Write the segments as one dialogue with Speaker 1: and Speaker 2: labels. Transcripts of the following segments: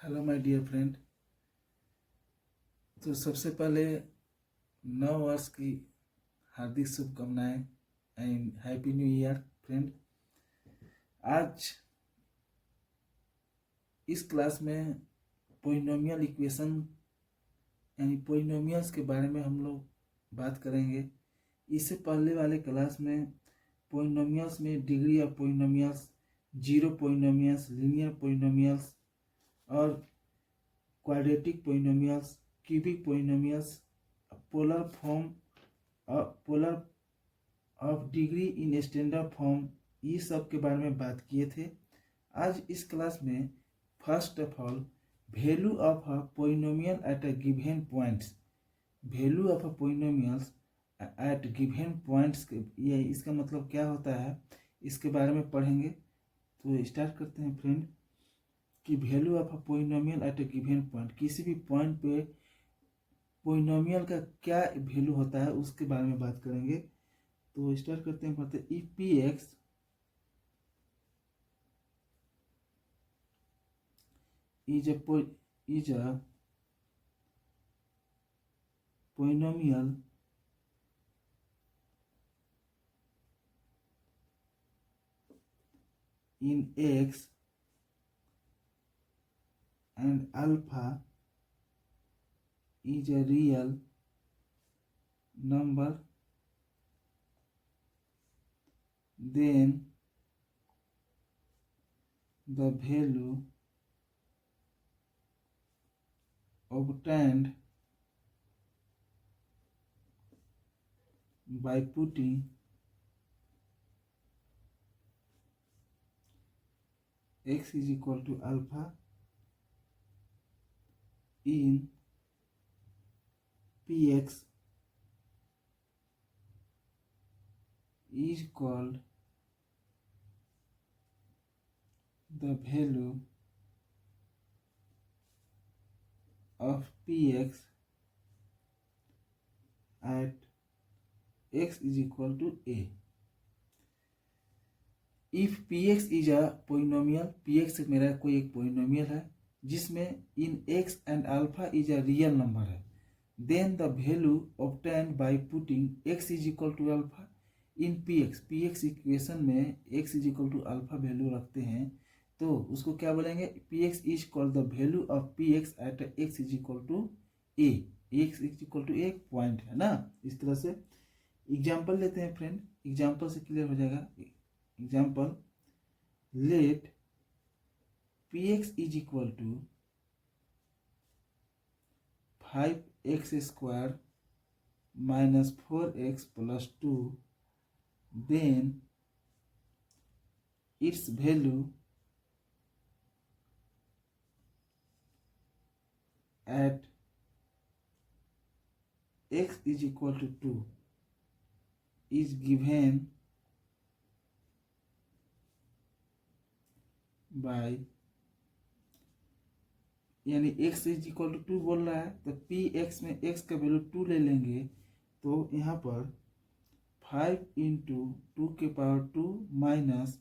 Speaker 1: Hello my dear friend. तो सबसे पहले नव वर्ष की हार्दिक शुभकामनाएं and happy new year friend. आज इस क्लास में पोलिनोमियल इक्वेशन यानी पोलिनोमियल्स के बारे में हम लोग बात करेंगे। इससे पहले वाले क्लास में पोलिनोमियल्स में degree of polynomials, zero polynomials, linear polynomials और quadratic polynomials, cubic polynomials, polar form polar of degree in standard form, ये सब के बारे में बात किए थे। आज इस क्लास में first of all value of a polynomial at a given points, value of a polynomials at given points, ये इसका मतलब क्या होता है इसके बारे में पढ़ेंगे। तो स्टार्ट करते हैं फ्रेंड कि value of a polynomial at a given point, किसी भी पॉइंट पे पोलिनोमियल का क्या वैल्यू होता है उसके बारे में बात करेंगे। तो स्टार्ट करते हैं, पढ़ते if P x is a polynomial in X and alpha is a real number, then the value obtained by putting x is equal to alpha in px is called the value of px at x is equal to a. If px is a polynomial, px मेरा कोई एक polynomial है जिसमें in x and alpha is a real number है, then the value obtained by putting x is equal to alpha in px, px equation में x is equal to alpha value रखते हैं तो उसको क्या बोलेंगे, px is called the value of px at x is equal to a, x is equal to एक point है ना। इस तरह से एग्जाम्पल लेते हैं फ्रेंड, एग्जाम्पल से क्लियर हो जाएगा। Example, let px is equal to 5x square minus 4x plus 2, then its value at x is equal to 2 is given by, यानी x इज इक्वल टू 2 बोल रहा है तो पी एक्स में x का वैल्यू 2 ले लेंगे तो यहाँ पर 5 इंटू 2 के पावर 2 माइनस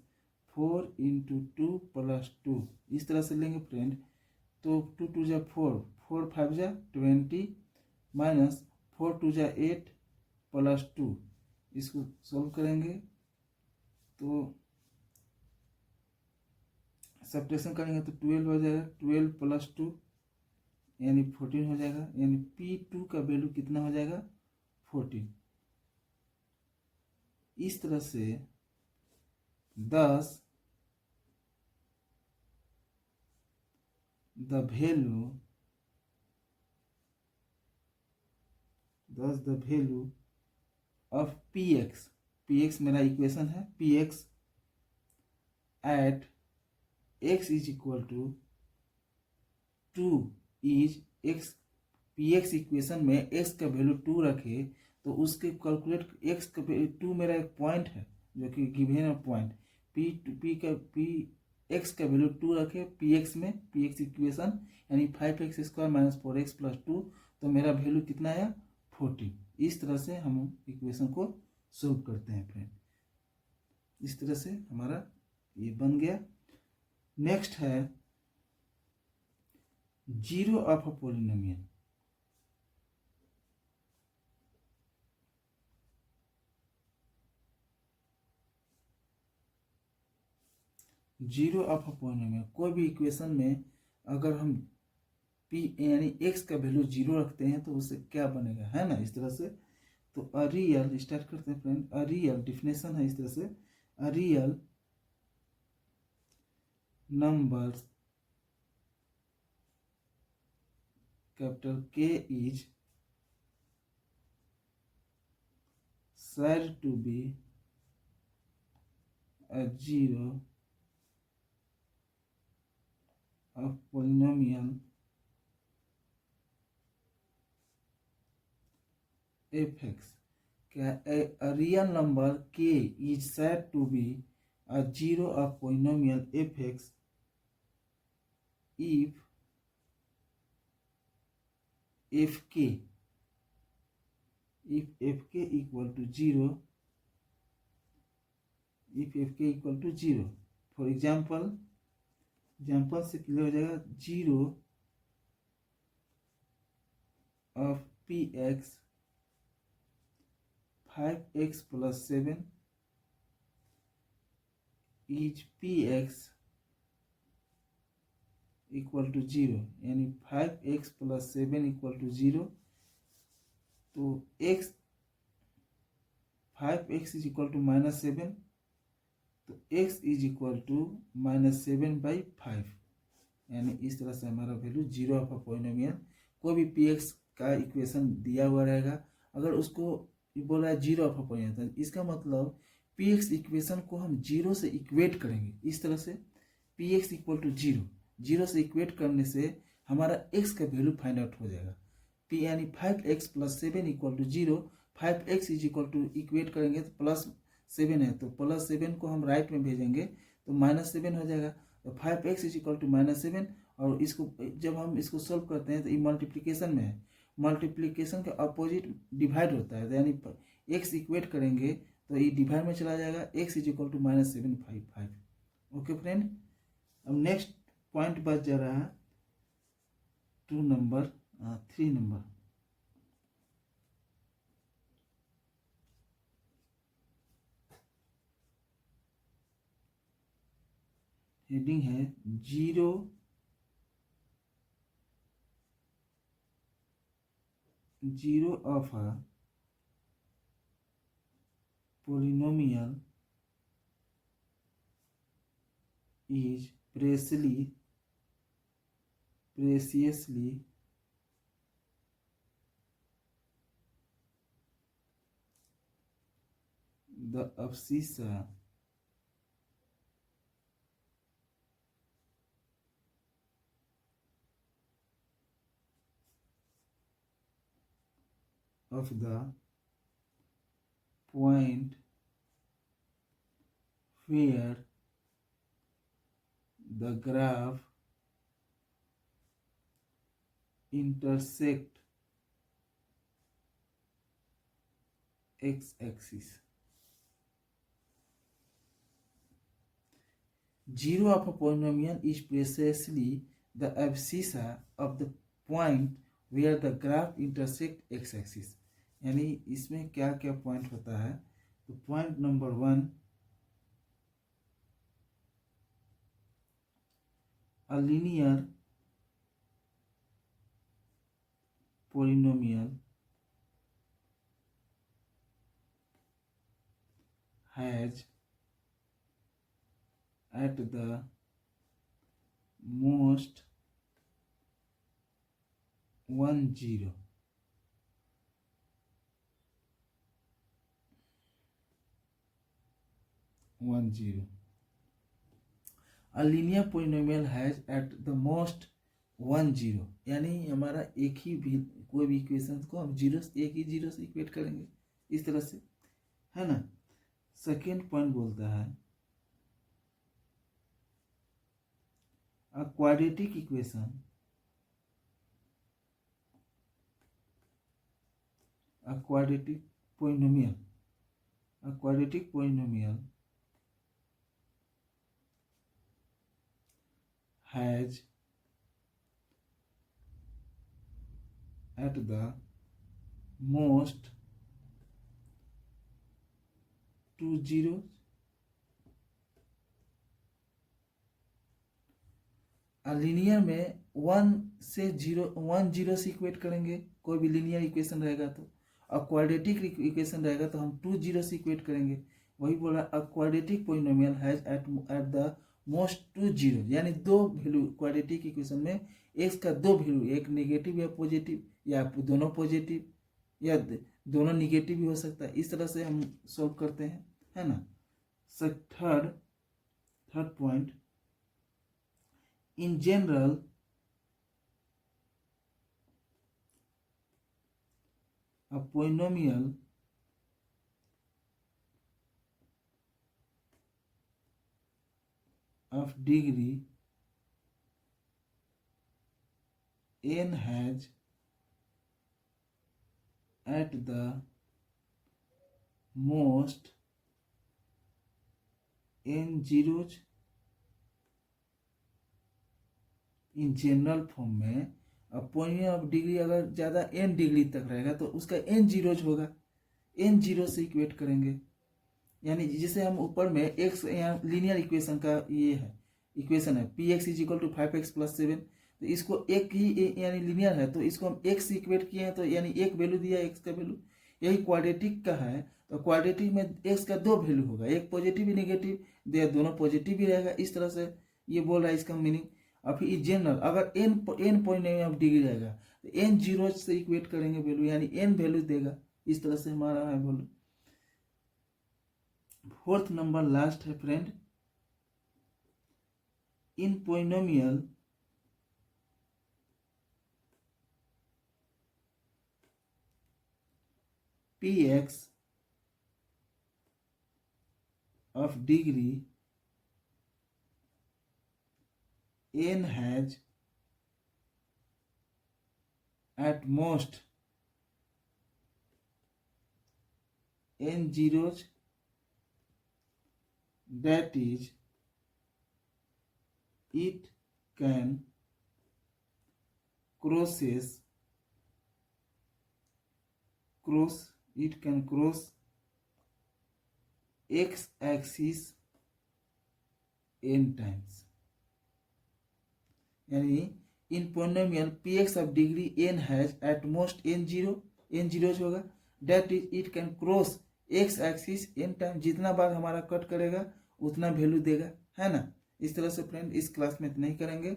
Speaker 1: 4 इंटू 2 प्लस 2, इस तरह से लेंगे फ्रेंड। तो 2 2 जा 4, 4 5 जा 20 माइनस 4 2 जा 8 प्लस 2, इसको सॉल्व करेंगे तो सब्ट्रैक्शन करेंगे तो 12 हो जाएगा, 12 प्लस 2 यानी 14 हो जाएगा, यानी P2 का वैल्यू कितना हो जाएगा 14। इस तरह से 10 the value of px, px मेरा इक्वेशन है, px at x is equal to 2 is x, px equation में x का वैल्यू 2 रखे तो उसके कैलकुलेट x का 2 मेरा एक पॉइंट है जो कि गिवन है पॉइंट, x का वैल्यू 2 रखे px में, px इक्वेशन यानी 5x square minus 4x plus 2, तो मेरा वैल्यू कितना है 14। इस तरह से हम इक्वेशन को सोल्व करते हैं फ्रेंड। इस तरह से हमारा ये बन गया। नेक्स्ट है zero of a polynomial. Zero of a polynomial, कोई भी इक्वेशन में अगर हम पी यानी एक्स का वैल्यू जीरो रखते हैं तो उससे क्या बनेगा, है ना, इस तरह से। तो अ रियल, स्टार्ट करते हैं फ्रेंड। अ रियल डिफिनेशन है इस तरह से, अ रियल नंबर्स कैपिटल के is said to be a zero of polynomial fx। क्या a real number k is said to be a zero of polynomial fx if fk equal to zero, if fk equal to zero। For example से clear हो जाएगा, zero of P X 5x + 7 is P X equal to zero, यानी 5x + 7 equal to zero. तो x 5x is equal to -7, तो x is equal to -7/5, यानी इस तरह से हमारा value zero of a polynomial. कोई भी पी एक्स का इक्वेशन दिया हुआ रहेगा, अगर उसको बोला है जीरो ऑफ अ पॉलिनोमियल, तो इसका मतलब पी एक्स इक्वेशन को हम जीरो से इक्वेट करेंगे। इस तरह से P X equal to zero, zero से इक्वेट करने से हमारा एक्स का वैल्यू फाइंड आउट हो जाएगा। पी यानी 5x + 7 equal to zero, 5x is equal to equate करेंगे तो +7 है, तो +7 को हम राइट में भेजेंगे तो -7 हो जाएगा। तो 5x इज इक्वल टू -7, और इसको जब हम इसको सोल्व करते हैं तो ये मल्टीप्लिकेशन में है, मल्टीप्लिकेशन के अपोजिट डिवाइड होता है, तो यानी x इक्वेट करेंगे तो ये डिवाइड में चला जाएगा, x is equal to -7/5। Okay friend, अब नेक्स्ट पॉइंट बच जा रहा है 3 नंबर। हेडिंग है zero of a polynomial is preciously the abscissa of the point where the graph intersect x-axis। Zero of a polynomial is precisely the abscissa of the point where the graph intersect x-axis। यानी इसमें क्या क्या point होता है, तो point number 1, a linear polynomial has at the most one zero। A linear polynomial has at the most one zero, यानी हमारा एक ही भी कोई भी इक्वेशन को हम एक ही जीरो से इक्वेट करेंगे, इस तरह से, है ना। सेकेंड पॉइंट बोलता है a quadratic equation, a quadratic polynomial has at the most two zeros, linear में 1 जीरो से इक्वेट करेंगे, कोई भी लीनियर इक्वेशन रहेगा तो, और क्वाड्रेटिक इक्वेशन रहेगा तो हम 2 जीरो से इक्वेट करेंगे। वही बोला a quadratic polynomial has at the most 2 zero, यानी दो वैल्यू क्वाड्रेटिक इक्वेशन में एक्स का दो वैल्यू, एक नेगेटिव या पॉजिटिव, या दोनों पॉजिटिव या दोनों निगेटिव भी हो सकता है। इस तरह से हम सॉल्व करते हैं, है ना। Third point, in general a polynomial of degree n has at the most n zeros, in general form में अब पोलिनोमियल ऑफ डिग्री अगर ज़्यादा n डिग्री तक रहेगा तो उसका n जीरोज होगा, n जीरो से इक्वेट करेंगे। यानी जिसे हम ऊपर में x, यहाँ लीनियर इक्वेशन का ये है, इक्वेशन है px is equal to 5x + 7, तो इसको एक ही यानी लीनियर है तो इसको हम x से इक्वेट किए हैं, तो यानी एक वैल्यू दिया x का वैल्यू। यही क्वाड्रेटिक का है, तो क्वाड्रेटिक में x का दो वैल्यू होगा, एक पॉजिटिव भी निगेटिव दिया, दोनों पॉजिटिव भी रहेगा। इस तरह से ये बोल रहा है इसका मीनिंग। और फिर जनरल अगर n पॉइंट ऑफ डिग्री रहेगा तो n जीरो से इक्वेट करेंगे वैल्यू, यानी n वैल्यू देगा। इस तरह से हमारा है वैल्यू। फोर्थ नंबर लास्ट है friend, in polynomial px of degree n has at most n zeros, that is it can cross x axis n times, यानी in polynomial px of degree n has at most n zeros होगा, that is it can cross x axis n time, जितना बार हमारा cut करेगा उतना value देगा, है ना। इस तरह से फ्रेंड इस क्लास में इतना ही करेंगे।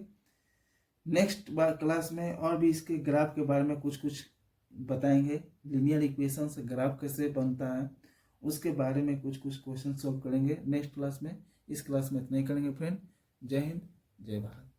Speaker 1: नेक्स्ट बार क्लास में और भी इसके ग्राफ के बारे में कुछ बताएंगे, लीनियर इक्वेशन से ग्राफ कैसे बनता है उसके बारे में कुछ क्वेश्चन सॉल्व करेंगे नेक्स्ट क्लास में। इस क्लास में इतना ही करेंगे फ्रेंड। जय हिंद, जय भारत।